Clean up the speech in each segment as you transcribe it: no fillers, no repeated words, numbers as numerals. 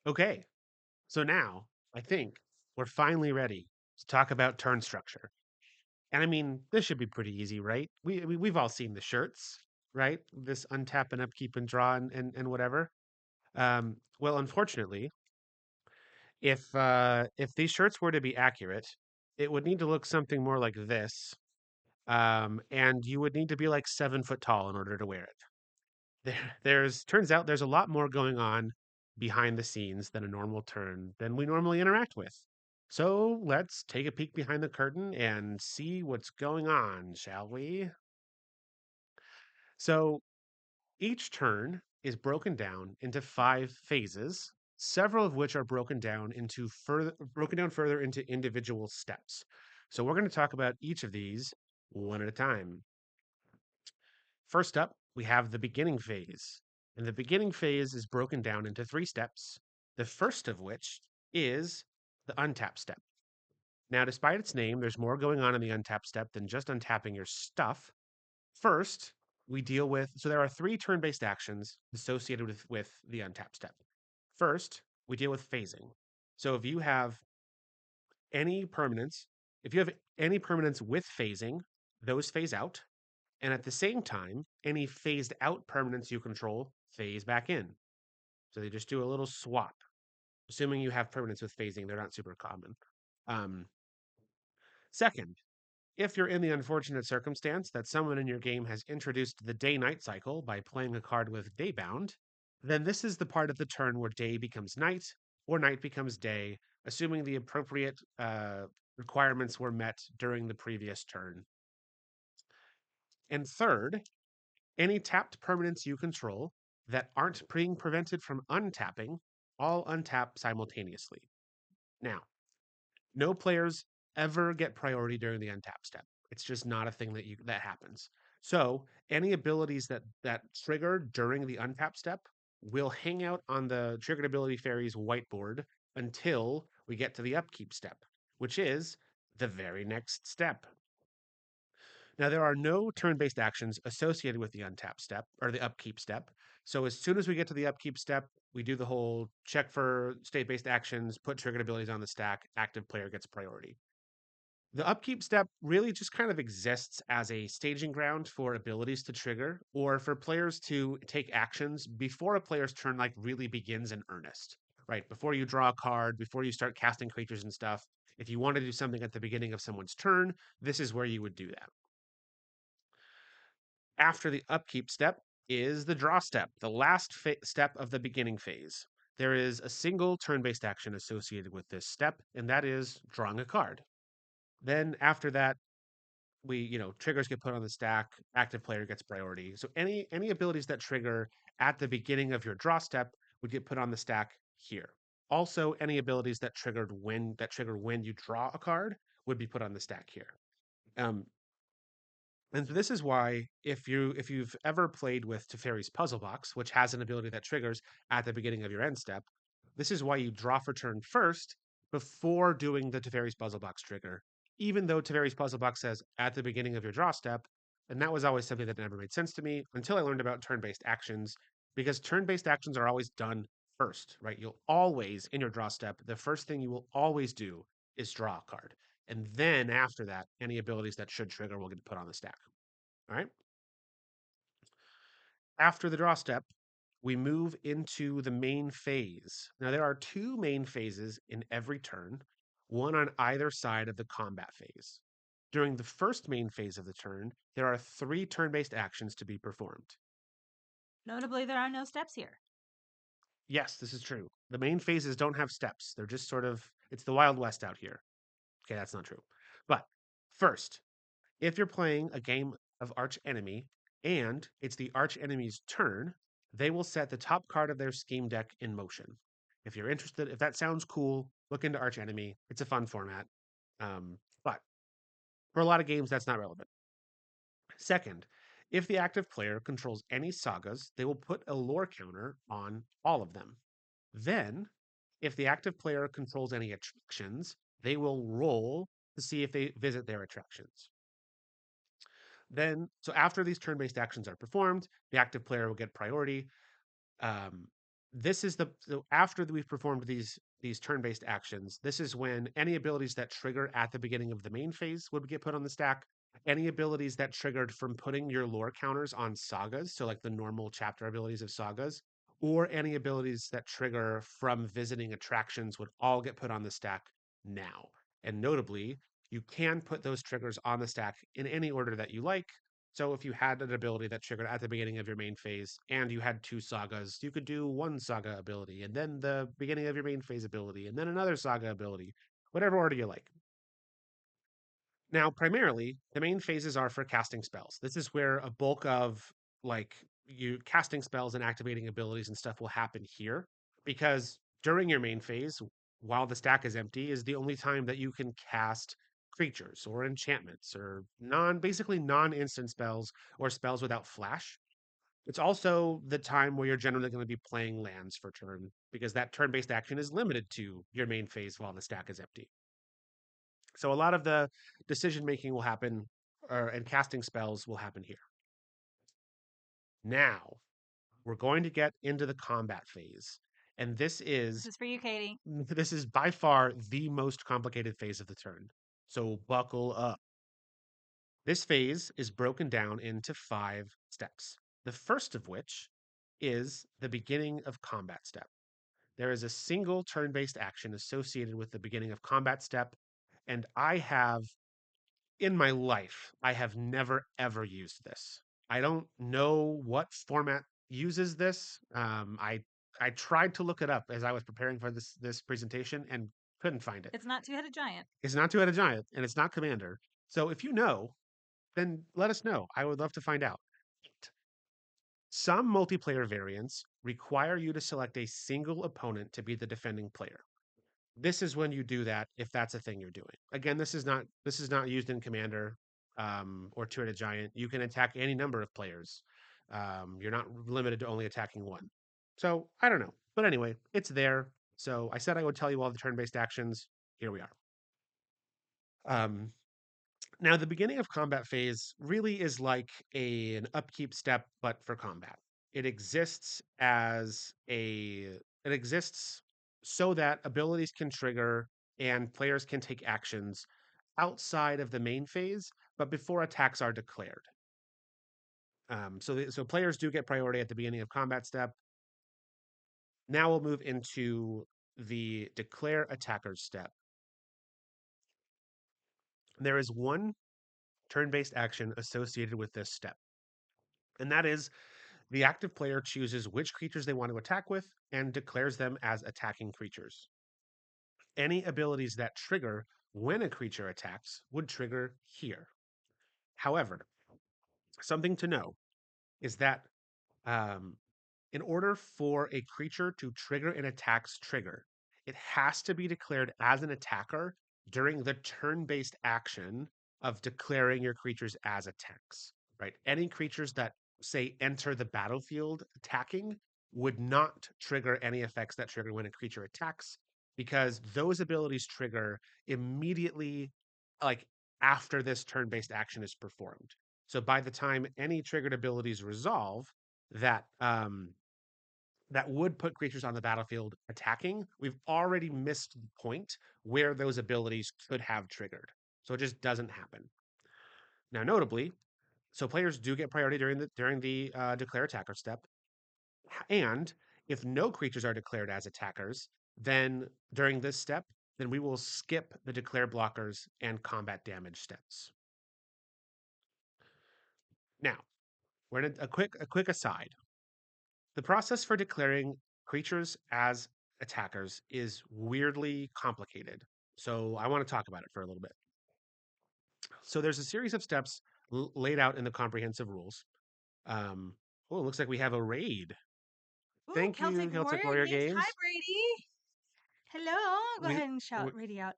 Okay, so now I think we're finally ready to talk about turn structure. And I mean, this should be pretty easy, right? We've all seen the shirts, right? This untap and upkeep and draw and whatever. Well, unfortunately, if these shirts were to be accurate, it would need to look something more like this. And you would need to be like 7 foot tall in order to wear it. There's turns out there's a lot more going on behind the scenes than a normal turn than we normally interact with. So let's take a peek behind the curtain and see what's going on, shall we? So each turn is broken down into 5 phases, several of which are broken down further into individual steps. So we're going to talk about each of these one at a time. First up, we have the beginning phase. And the beginning phase is broken down into 3 steps, the first of which is the untap step. Now, despite its name, there's more going on in the untap step than just untapping your stuff. First, so there are 3 turn-based actions associated with the untap step. First, we deal with phasing. So any permanents, if you have any permanents with phasing, those phase out. And at the same time, any phased out permanents you control phase back in. So they just do a little swap. Assuming you have permanents with phasing, they're not super common. Um, Second, if you're in the unfortunate circumstance that someone in your game has introduced the day night cycle by playing a card with Daybound, then this is the part of the turn where day becomes night or night becomes day, assuming the appropriate requirements were met during the previous turn. And third, any tapped permanents you control that aren't being prevented from untapping all untap simultaneously. Now, no players ever get priority during the untap step. It's just not a thing that happens. So any abilities that trigger during the untap step will hang out on the triggered ability fairy's whiteboard until we get to the upkeep step, which is the very next step. Now, there are no turn based actions associated with the untap step or the upkeep step. So, as soon as we get to the upkeep step, we do the whole check for state based actions, put triggered abilities on the stack, active player gets priority. The upkeep step really just kind of exists as a staging ground for abilities to trigger or for players to take actions before a player's turn like really begins in earnest. Right? Before you draw a card, before you start casting creatures and stuff, if you want to do something at the beginning of someone's turn, this is where you would do that. After the upkeep step is the draw step, the last step of the beginning phase. There is a single turn based action associated with this step, and that is drawing a card. Then after that, triggers get put on the stack, active player gets priority. So any abilities that trigger at the beginning of your draw step would get put on the stack here. Also, any abilities that trigger when you draw a card would be put on the stack here. Um, and this is why if you've ever played with Teferi's Puzzle Box, which has an ability that triggers at the beginning of your end step, this is why you draw for turn first before doing the Teferi's Puzzle Box trigger, even though Teferi's Puzzle Box says at the beginning of your draw step. And that was always something that never made sense to me until I learned about turn-based actions, because turn-based actions are always done first, right? You'll always, in your draw step, the first thing you will always do is draw a card. And then after that, any abilities that should trigger will get put on the stack. All right. After the draw step, we move into the main phase. Now, there are 2 main phases in every turn, one on either side of the combat phase. During the first main phase of the turn, there are 3 turn based actions to be performed. Notably, there are no steps here. Yes, this is true. The main phases don't have steps. They're just it's the Wild West out here. Okay, that's not true. But first, if you're playing a game of Arch Enemy and it's the Arch Enemy's turn, they will set the top card of their scheme deck in motion. If you're interested, if that sounds cool, look into Arch Enemy. It's a fun format. But for a lot of games, that's not relevant. Second, if the active player controls any sagas, they will put a lore counter on all of them. Then, if the active player controls any attractions, they will roll to see if they visit their attractions. So after these turn-based actions are performed, the active player will get priority. Um, this is so after we've performed these turn-based actions, this is when any abilities that trigger at the beginning of the main phase would get put on the stack. Any abilities that triggered from putting your lore counters on sagas, so like the normal chapter abilities of sagas, or any abilities that trigger from visiting attractions would all get put on the stack now. And notably, you can put those triggers on the stack in any order that you like. So if you had an ability that triggered at the beginning of your main phase and you had two sagas, you could do one saga ability and then the beginning of your main phase ability and then another saga ability, whatever order you like. Now, primarily, the main phases are for casting spells. This is where a bulk of like you casting spells and activating abilities and stuff will happen here because during your main phase, while the stack is empty, is the only time that you can cast creatures or enchantments or basically non-instant spells or spells without flash. It's also the time where you're generally going to be playing lands for turn because that turn-based action is limited to your main phase while the stack is empty. So a lot of the decision making will happen, and casting spells will happen here. Now we're going to get into the combat phase, and This is for you, Katie. this is by far the most complicated phase of the turn. So buckle up. This phase is broken down into 5 steps. The first of which is the beginning of combat step. There is a single turn based action associated with the beginning of combat step, and I have in my life, I have never ever used this. I don't know what format uses this. I tried to look it up as I was preparing for this presentation and couldn't find it. It's not two-headed giant. It's not Two-Headed Giant and it's not Commander. So if you know, then let us know. I would love to find out. Some multiplayer variants require you to select a single opponent to be the defending player. This is when you do that if that's a thing you're doing. Again, this is not used in Commander or Two-Headed Giant. You can attack any number of players. You're not limited to only attacking one. So I don't know, but anyway, it's there. So I said I would tell you all the turn-based actions. Here we are. Um, Now, the beginning of combat phase really is like an upkeep step, but for combat. It exists as it exists so that abilities can trigger and players can take actions outside of the main phase, but before attacks are declared. So players do get priority at the beginning of combat step. Now we'll move into the declare attackers step. There is one turn-based action associated with this step, and that is the active player chooses which creatures they want to attack with and declares them as attacking creatures. Any abilities that trigger when a creature attacks would trigger here. However, something to know is that um, in order for a creature to trigger an attack's trigger, it has to be declared as an attacker during the turn based action of declaring your creatures as attacks, right? Any creatures that, say, enter the battlefield attacking would not trigger any effects that trigger when a creature attacks because those abilities trigger immediately, like after this turn based action is performed. So by the time any triggered abilities resolve, that that would put creatures on the battlefield attacking, we've already missed the point where those abilities could have triggered. So it just doesn't happen. Now, notably, so players do get priority during the declare attacker step, and if no creatures are declared as attackers, then during this step, then we will skip the declare blockers and combat damage steps. Now, we're in a quick aside. The process for declaring creatures as attackers is weirdly complicated. So I want to talk about it for a little bit. So there's a series of steps laid out in the comprehensive rules. Um, oh, it looks like we have a raid. Ooh, Thank you, Celtic Celtic Warrior Warrior Games. Hi, Games. Brady. Hello. Go We, ahead and we shout Brady out.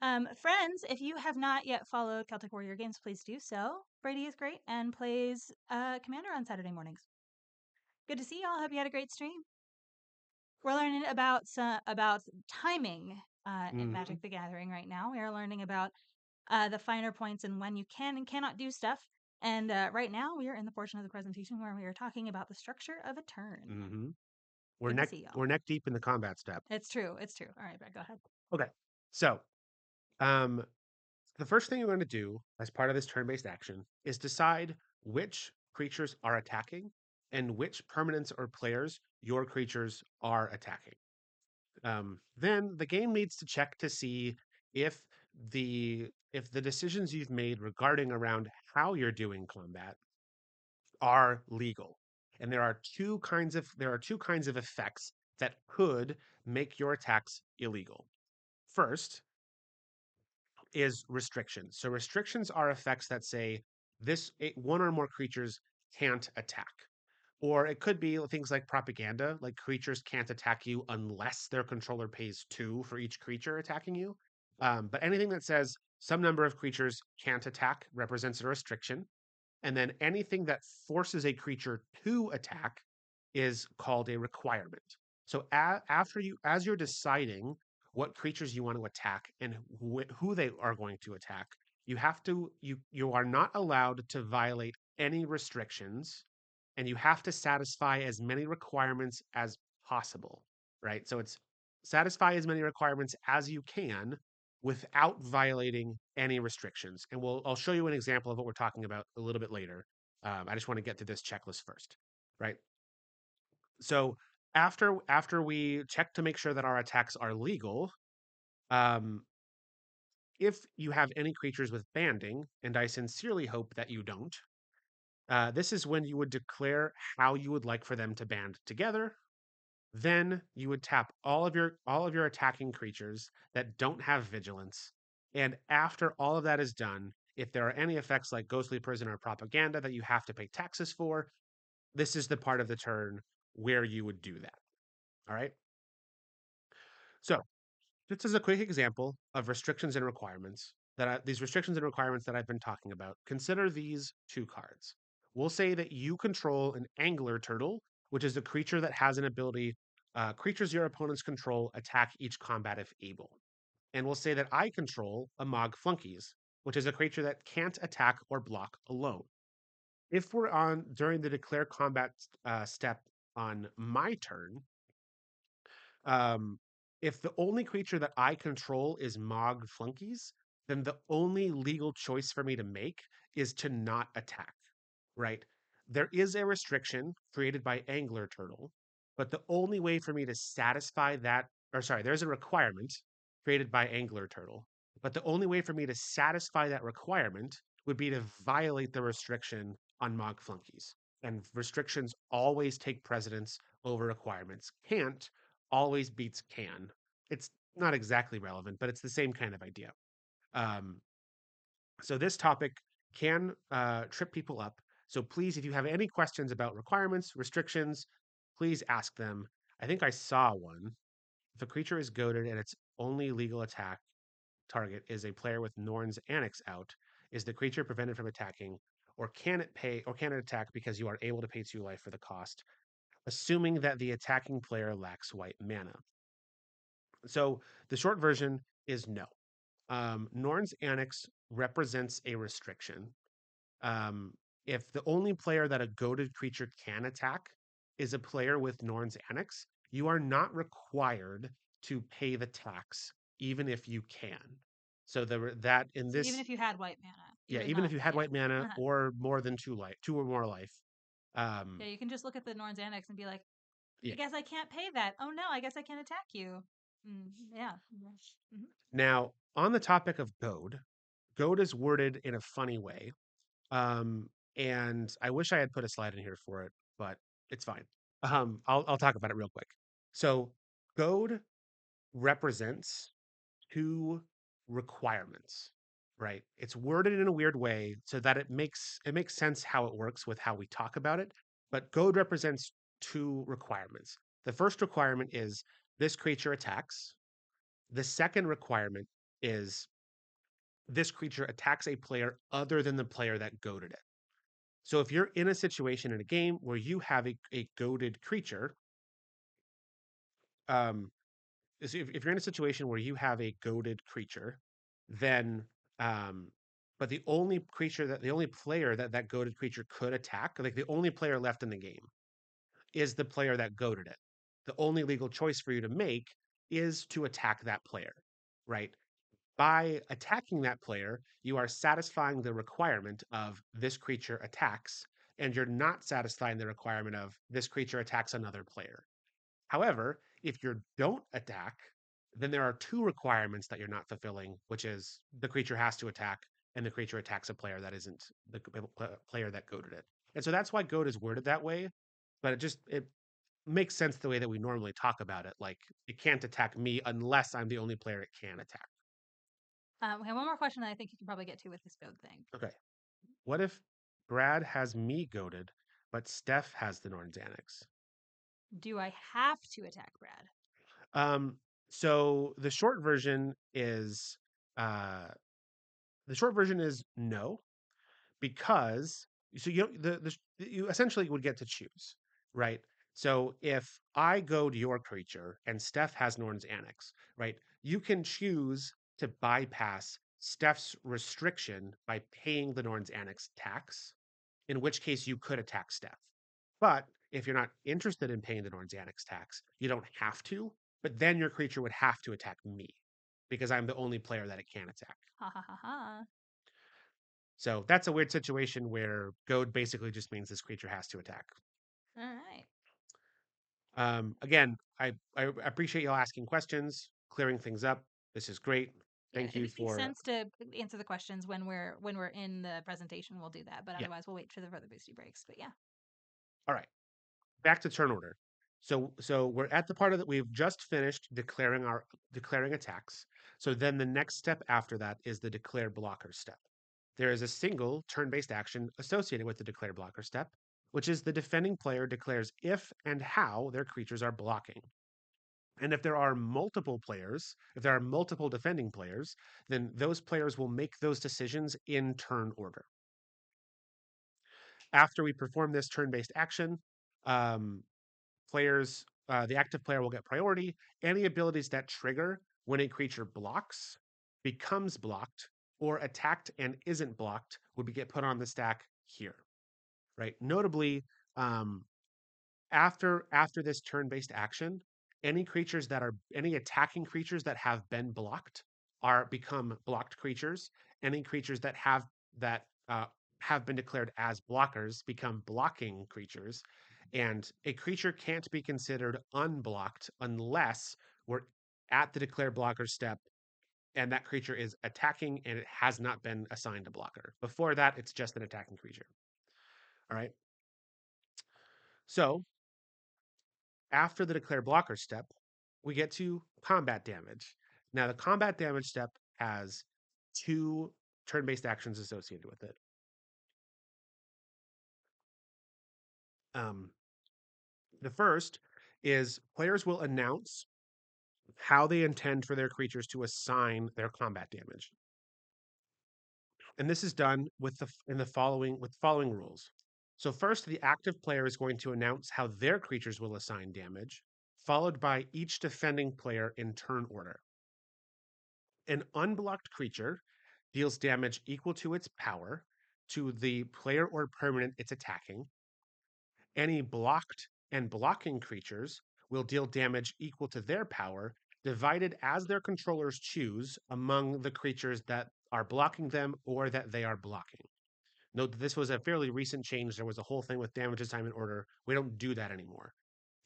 Friends, if you have not yet followed Celtic Warrior Games, please do so. Brady is great and plays Commander on Saturday mornings. Good to see y'all. Hope you had a great stream. We're learning about timing in mhm. Magic the Gathering right now. We are learning about the finer points and when you can and cannot do stuff. And right now, we are in the portion of the presentation where we are talking about the structure of a turn. Mm-hmm. Good to see y'all. We're neck deep in the combat step. It's true. It's true. All right, Brett, go ahead. Okay. So, um, the first thing you're going to do as part of this turn-based action is decide which creatures are attacking and which permanents or players your creatures are attacking. Then the game needs to check to see if the decisions you've made regarding around how you're doing combat are legal. And there are two kinds of effects that could make your attacks illegal. First is restrictions. So restrictions are effects that say one or more creatures can't attack. Or it could be things like propaganda, like creatures can't attack you unless their controller pays 2 for each creature attacking you. But anything that says some number of creatures can't attack represents a restriction. And then anything that forces a creature to attack is called a requirement. So as you're deciding what creatures you want to attack and who they are going to attack, you are not allowed to violate any restrictions, and you have to satisfy as many requirements as possible, right? So it's satisfy as many requirements as you can without violating any restrictions. And I'll show you an example of what we're talking about a little bit later. I just want to get to this checklist first, right? So after we check to make sure that our attacks are legal, um, if you have any creatures with banding, and I sincerely hope that you don't, this is when you would declare how you would like for them to band together. Then you would tap all of your attacking creatures that don't have vigilance. And after all of that is done, if there are any effects like ghostly prison or propaganda that you have to pay taxes for, this is the part of the turn where you would do that. All right. So just as a quick example of restrictions and requirements these restrictions and requirements that I've been talking about, consider these two cards. We'll say that you control an angler turtle, which is a creature that has an ability. Creatures your opponents control attack each combat if able. And we'll say that I control a Mog Flunkies, which is a creature that can't attack or block alone. If we're on during the declare combat step on my turn, um, if the only creature that I control is Mog Flunkies, then the only legal choice for me to make is to not attack, right? There is a restriction created by Angler Turtle, but the only way for me to satisfy that, or sorry, there's a requirement created by Angler Turtle, but the only way for me to satisfy that requirement would be to violate the restriction on Mog Flunkies. And restrictions always take precedence over requirements. Can't always beats can. It's not exactly relevant, but it's the same kind of idea. Um, so this topic can trip people up. So please, if you have any questions about requirements, restrictions, please ask them. I think I saw one. If a creature is goaded and its only legal attack target is a player with Norn's Annex out, is the creature prevented from attacking, or can it attack because you are able to pay 2 life for the cost, assuming that the attacking player lacks white mana? So the short version is no. Norn's Annex represents a restriction. Um, if the only player that a goaded creature can attack is a player with Norn's Annex, you are not required to pay the tax, even if you can. So that in So even this, if you had white mana, you yeah, would even if not. you had Yeah. white mana Uh-huh. or more than 2 life, 2 or more life, um, Yeah, you can just look at the Norn's Annex and be like, I yeah. guess I can't pay that. Oh no, I guess I can't attack you. Yeah. Mm-hmm. Now on the topic of goad is worded in a funny way. Um, and I wish I had put a slide in here for it, but it's fine. I'll talk about it real quick. So, goad represents two requirements, right? It's worded in a weird way so that it makes sense how it works with how we talk about it. But goad represents two requirements. The first requirement is this creature attacks. The second requirement is this creature attacks a player other than the player that goaded it. So if you're in a situation in a game where you have a goaded creature, um, if you're in a situation where you have a goaded creature, then um, but the only player that goaded creature could attack, like the only player left in the game, is the player that goaded it. The only legal choice for you to make is to attack that player, right? By attacking that player, you are satisfying the requirement of this creature attacks, and you're not satisfying the requirement of this creature attacks another player. However, if you don't attack, then there are two requirements that you're not fulfilling, which is the creature has to attack and the creature attacks a player that isn't the player that goaded it. And so that's why goad is worded that way, but it makes sense the way that we normally talk about it. Like it can't attack me unless I'm the only player it can attack. We have one more question that I think you can probably get to with this goad thing. Okay. What if Brad has me goaded, but Steph has the Norn Xanax? Do I have to attack Brad? Um, so uh, the short version is no, because so you essentially would get to choose, right? So if I go to your creature and Steph has Norn's Annex, right? You can choose to bypass Steph's restriction by paying the Norn's Annex tax, in which case you could attack Steph. But if you're not interested in paying the Norn's Annex tax, you don't have to, but then your creature would have to attack me because I'm the only player that it can attack. Ha ha ha ha. So that's a weird situation where goad basically just means this creature has to attack. All right. Again, I appreciate y'all asking questions, clearing things up. This is great. Yeah, Thank if you it makes for sense to answer the questions when we're in the presentation, we'll do that. But yeah. otherwise, we'll wait for the further boosty breaks. But yeah. All right, back to turn order. So we're at the part of that we've just finished declaring attacks. So then the next step after that is the declare blocker step. There is a single turn-based action associated with the declare blocker step, which is the defending player declares if and how their creatures are blocking. And if there are multiple players, if there are multiple defending players, then those players will make those decisions in turn order. After we perform this turn-based action, um, the active player will get priority. Any abilities that trigger when a creature blocks, becomes blocked, or attacked and isn't blocked would get put on the stack here, right? Notably, um, after this turn-based action, any attacking creatures that have been blocked are become blocked creatures. Any creatures that have been declared as blockers become blocking creatures, and a creature can't be considered unblocked unless we're at the declare blocker step and that creature is attacking and it has not been assigned a blocker. Before that, it's just an attacking creature. All right. So after the declare blocker step, we get to combat damage. Now, the combat damage step has two turn based actions associated with it. Um, the first is players will announce how they intend for their creatures to assign their combat damage. And this is done with the following rules. So first, the active player is going to announce how their creatures will assign damage, followed by each defending player in turn order. An unblocked creature deals damage equal to its power to the player or permanent it's attacking. Any blocked and blocking creatures will deal damage equal to their power, divided as their controllers choose among the creatures that are blocking them or that they are blocking. Note that this was a fairly recent change. There was a whole thing with damage assignment order. We don't do that anymore.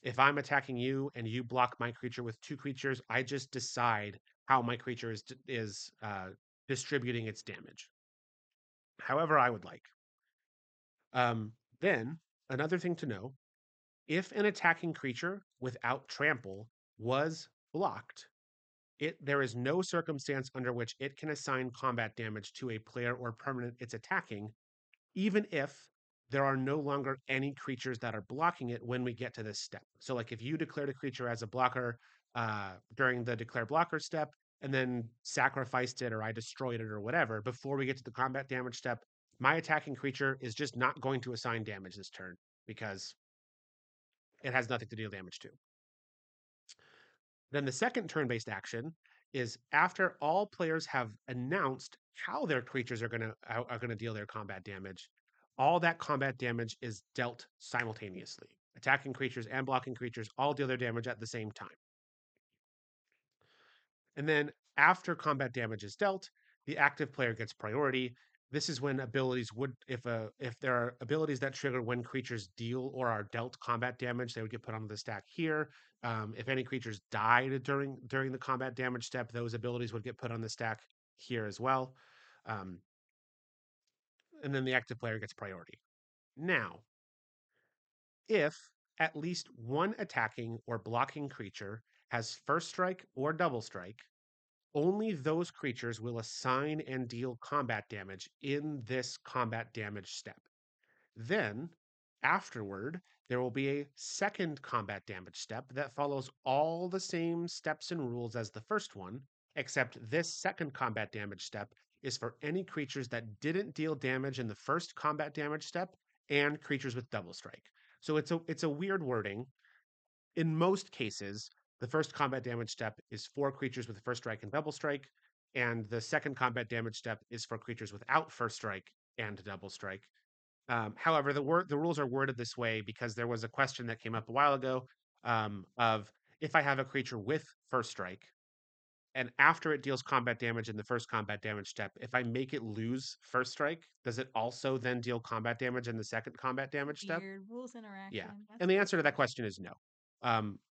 If I'm attacking you and you block my creature with two creatures, I just decide how my creature is distributing its damage, however I would like. Then another thing to know: if an attacking creature without trample was blocked, there is no circumstance under which it can assign combat damage to a player or permanent it's attacking, even if there are no longer any creatures that are blocking it when we get to this step. So, like if you declared a creature as a blocker during the declare blocker step and then sacrificed it or I destroyed it or whatever, before we get to the combat damage step, my attacking creature is just not going to assign damage this turn because it has nothing to deal damage to. Then the second turn based action is after all players have announced how their creatures are gonna deal their combat damage, all that combat damage is dealt simultaneously. Attacking creatures and blocking creatures all deal their damage at the same time. And then after combat damage is dealt, the active player gets priority. This is when abilities would, if there are abilities that trigger when creatures deal or are dealt combat damage, they would get put onto the stack here. If any creatures died during the combat damage step, those abilities would get put on the stack here as well. Um, and then the active player gets priority. Now, if at least one attacking or blocking creature has first strike or double strike, only those creatures will assign and deal combat damage in this combat damage step. Then, afterward, there will be a second combat damage step that follows all the same steps and rules as the first one, except this second combat damage step is for any creatures that didn't deal damage in the first combat damage step and creatures with double strike. So it's a weird wording. In most cases, the first combat damage step is for creatures with first strike and double strike, and the second combat damage step is for creatures without first strike and double strike. However, the rules are worded this way because there was a question that came up a while ago of if I have a creature with first strike and after it deals combat damage in the first combat damage step, if I make it lose first strike, does it also then deal combat damage in the second combat damage step? Weird rules Yeah. interaction. That's And the weird. answer to that question is no.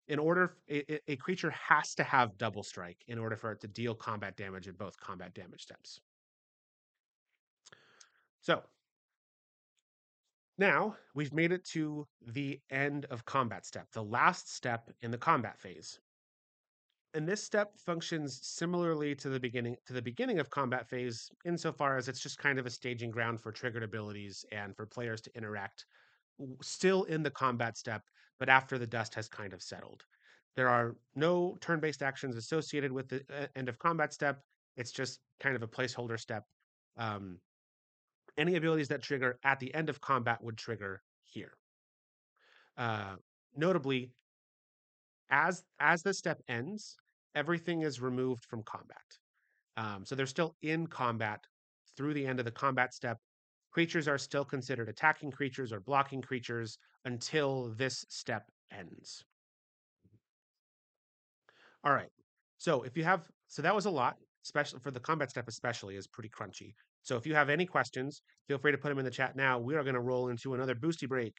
In order, a creature has to have double strike in order for it to deal combat damage in both combat damage steps. So now we've made it to the end of combat step, the last step in the combat phase. And this step functions similarly to the beginning of combat phase insofar as it's just kind of a staging ground for triggered abilities and for players to interact still in the combat step, but after the dust has kind of settled. There are no turn based actions associated with the end of combat step. It's just kind of a placeholder step. Um, any abilities that trigger at the end of combat would trigger here. Uh, Notably, as the step ends, everything is removed from combat. So they're still in combat through the end of the combat step. Creatures are still considered attacking creatures or blocking creatures until this step ends. All right. So that was a lot, especially for the combat step, especially is pretty crunchy. So if you have any questions, feel free to put them in the chat now. We are going to roll into another boosty break.